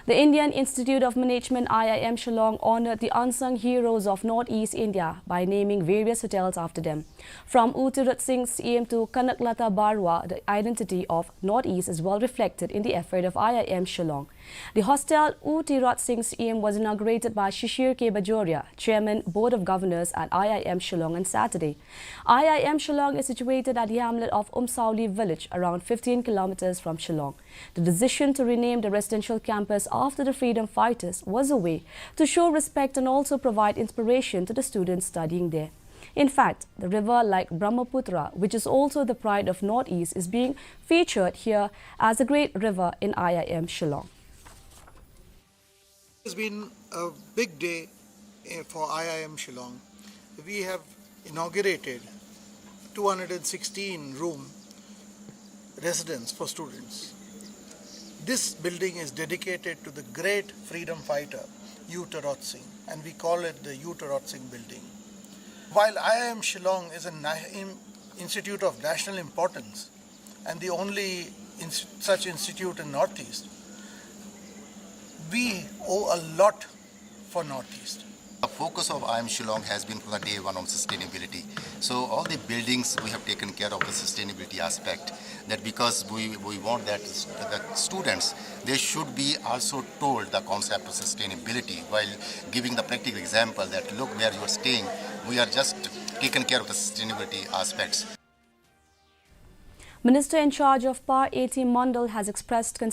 The Indian Institute of Management IIM Shillong honored the unsung heroes of Northeast India by naming various hotels after them. From Unsung CM to Kanaklata Barwa, the identity of Northeast is well reflected in the effort of IIM Shillong. The hostel Singh CM was inaugurated by Shishir K. Bajoria, Chairman Board of Governors at IIM Shillong on Saturday. IIM Shillong is situated at the hamlet of Umsauli village, around 15 kilometers from Shillong. The decision to rename the residential campus after the freedom fighters was a way to show respect and also provide inspiration to the students studying there. In fact, the river like Brahmaputra, which is also the pride of Northeast, is being featured here as a great river in IIM Shillong. It's been a big day for IIM Shillong. We have inaugurated 216-room residence for students. This building is dedicated to the great freedom fighter, Singh, and we call it the Singh building. While IIM Shillong is an institute of national importance and the only such institute in Northeast, we owe a lot for Northeast. The focus of IIM Shillong has been from the day one on sustainability. So all the buildings we have taken care of the sustainability aspect. That because we want that the students, they should be also told the concept of sustainability while giving the practical example that look where you are staying, we are just taking care of the sustainability aspects. Minister in charge of Par 80 Mandal has expressed concern